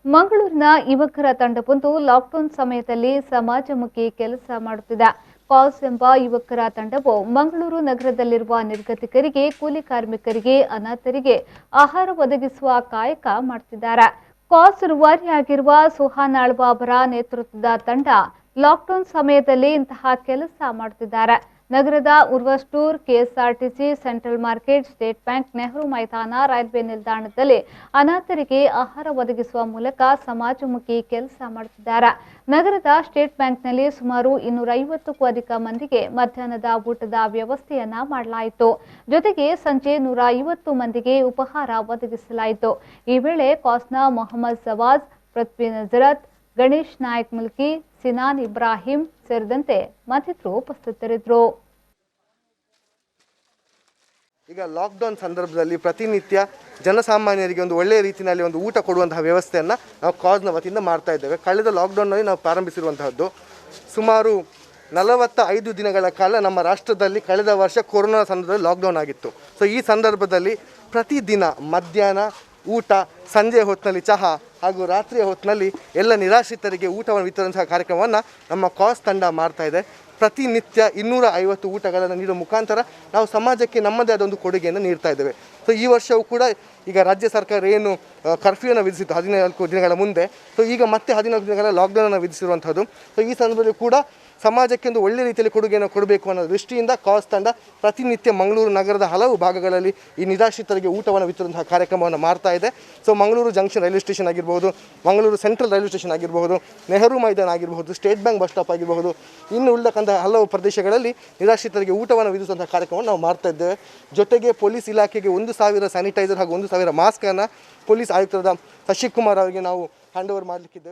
ಮಂಗಳೂರಿನ ಯುವಕರ ತಂಡವೊಂದು ಲಾಕ್ಡೌನ್ ಸಮಯದಲ್ಲಿ ಸಮಾಜಮುಖಿ ಕೆಲಸ ಮಾಡುತ್ತಿದೆ. ಕಾಸ್ ಎಂಬ ಯುವಕರ ತಂಡವು ಮಂಗಳೂರು ನಗರದಲ್ಲಿರುವ ನಿರ್ಗತಿಕರಿಗೆ, ಕೂಲಿ ಕಾರ್ಮಿಕರಿಗೆ, ಅನಾಥರಿಗೆ ಆಹಾರ ಒದಗಿಸುವ ಕಾಯಕ ಮಾಡುತ್ತಿದ್ದಾರೆ. ಕಾಸ್ ರೂವಾರಿಯಾಗಿರುವ ಸುಹಾನ್ ಆಳ್ವ ಅವರ ನೇತೃತ್ವದ ತಂಡ ಲಾಕ್ಡೌನ್ ಸಮಯದಲ್ಲಿ ಇಂತಹ ಕೆಲಸ ಮಾಡುತ್ತಿದ್ದಾರೆ. ನಗರದ ಉರ್ವಸ್ಟೂರ್, KSRTC, central market, state bank, Nehru Maidan, railway ನಿಲ್ದಾಣದಲ್ಲಿ ಅನಾಥರಿಗೆ ಆಹಾರ ಒದಗಿಸುವ ಮೂಲಕ ಸಮಾಜಮುಖಿ ಕೆಲಸ ಮಾಡುತ್ತಿದ್ದಾರೆ. ನಗರದ ಸ್ಟೇಟ್ ಬ್ಯಾಂಕ್ನಲ್ಲಿ ಸುಮಾರು 250ಕ್ಕೂ ಅಧಿಕ ಮಂದಿಗೆ ಮಧ್ಯಾಹ್ನದ ಊಟದ ವ್ಯವಸ್ಥೆಯನ್ನ ಮಾಡಲಾಯಿತು. ಜೊತೆಗೆ ಸಂಜೆ 150 ಮಂದಿಗೆ ಉಪಹಾರ ಒದಗಿಸಲಾಯಿತು. ಈ ವೇಳೆ ಕಾಸ್ನ ಮೊಹಮ್ಮದ್ ಸವಾಜ್, ಪೃಥ್ವಿ ನಜರತ್, ಗಣೇಶ್ ನಾಯಕ್ ಮುಲ್ಕಿ, ಸಿನಾನ್ ಇಬ್ರಾಹಿಂ ಸೇರಿದಂತೆ ಮತ್ತಿತರರು ಉಪಸ್ಥಿತರಿದ್ದರು. ಈಗ ಲಾಕ್ಡೌನ್ ಸಂದರ್ಭದಲ್ಲಿ ಪ್ರತಿನಿತ್ಯ ಜನಸಾಮಾನ್ಯರಿಗೆ ಒಂದು ಒಳ್ಳೆಯ ರೀತಿಯಲ್ಲಿ ಒಂದು ಊಟ ಕೊಡುವಂತಹ ವ್ಯವಸ್ಥೆಯನ್ನು ನಾವು ಕಾಸ್ನ ವತಿಯಿಂದ ಮಾಡ್ತಾ ಇದ್ದೇವೆ. ಕಳೆದ ಲಾಕ್ಡೌನ್ನಲ್ಲಿ ನಾವು ಪ್ರಾರಂಭಿಸಿರುವಂತಹದ್ದು ಸುಮಾರು 45 ದಿನಗಳ ಕಾಲ ನಮ್ಮ ರಾಷ್ಟ್ರದಲ್ಲಿ ಕಳೆದ ವರ್ಷ ಕೊರೋನಾ ಸಂದರ್ಭದಲ್ಲಿ ಲಾಕ್ಡೌನ್ ಆಗಿತ್ತು. ಸೊ ಈ ಸಂದರ್ಭದಲ್ಲಿ ಪ್ರತಿದಿನ ಮಧ್ಯಾಹ್ನ ಊಟ, ಸಂಜೆ ಹೊತ್ತಿನಲ್ಲಿ ಚಹಾ ಹಾಗೂ ರಾತ್ರಿಯ ಹೊತ್ತಿನಲ್ಲಿ ಎಲ್ಲ ನಿರಾಶ್ರಿತರಿಗೆ ಊಟವನ್ನು ವಿತರಿಸುವ ಕಾರ್ಯಕ್ರಮವನ್ನು ನಮ್ಮ ಕಾಸ್ ತಂಡ ಮಾಡ್ತಾ ಇದೆ. ಪ್ರತಿನಿತ್ಯ 250 ಊಟಗಳನ್ನು ನೀಡುವ ಮುಖಾಂತರ ನಾವು ಸಮಾಜಕ್ಕೆ ನಮ್ಮದೇ ಆದ ಒಂದು ಕೊಡುಗೆಯನ್ನು ನೀಡ್ತಾ ಇದ್ದೇವೆ. ಸೊ ಈ ವರ್ಷವೂ ಕೂಡ ಈಗ ರಾಜ್ಯ ಸರ್ಕಾರ ಏನು ಕರ್ಫ್ಯೂನ ವಿಧಿಸಿತ್ತು 14 ದಿನಗಳ ಮುಂದೆ, ಸೊ ಈಗ ಮತ್ತೆ 14 ದಿನಗಳ ಲಾಕ್ಡೌನನ್ನು ವಿಧಿಸಿರುವಂಥದ್ದು. ಸೊ ಈ ಸಂದರ್ಭದಲ್ಲಿ ಕೂಡ ಸಮಾಜಕ್ಕೆ ಒಂದು ಒಳ್ಳೆಯ ರೀತಿಯಲ್ಲಿ ಕೊಡುಗೆಯನ್ನು ಕೊಡಬೇಕು ಅನ್ನೋ ದೃಷ್ಟಿಯಿಂದ ಕಾಸ್ ತಂಡ ಪ್ರತಿನಿತ್ಯ ಮಂಗಳೂರು ನಗರದ ಹಲವು ಭಾಗಗಳಲ್ಲಿ ಈ ನಿರಾಶ್ರಿತರಿಗೆ ಊಟವನ್ನು ವಿತರಿಸುವಂತಹ ಕಾರ್ಯಕ್ರಮವನ್ನು ಮಾಡ್ತಾ ಇದೆ. So Mangaluru junction railway station ಆಗಿರ್ಬೋದು, ಮಂಗಳೂರು ಸೆಂಟ್ರಲ್ ರೈಲ್ವೆ ಸ್ಟೇಷನ್ ಆಗಿರ್ಬೋದು, ನೆಹರು ಮೈದಾನ ಆಗಿರ್ಬೋದು, ಸ್ಟೇಟ್ ಬ್ಯಾಂಕ್ ಬಸ್ ಸ್ಟಾಪ್ ಆಗಿರ್ಬೋದು, ಇನ್ನು ಉಳಿದಕ್ಕಂಥ ಹಲವು ಪ್ರದೇಶಗಳಲ್ಲಿ ನಿರಾಶ್ರಿತರಿಗೆ ಊಟವನ್ನು ವಿಧಿಸುವಂತಹ ಕಾರ್ಯಕ್ರಮವನ್ನು ನಾವು ಮಾಡ್ತಾ ಇದ್ದೇವೆ. ಜೊತೆಗೆ ಪೊಲೀಸ್ ಇಲಾಖೆಗೆ 1000 ಸ್ಯಾನಿಟೈಸರ್ ಹಾಗೂ 1000 ಮಾಸ್ಕನ್ನು ಪೊಲೀಸ್ ಆಯುಕ್ತರಾದ ಶಶಿಕುಮಾರ್ ಅವರಿಗೆ ನಾವು ಹ್ಯಾಂಡ್ ಓವರ್ ಮಾಡಲಿಕ್ಕಿದ್ದೇವೆ.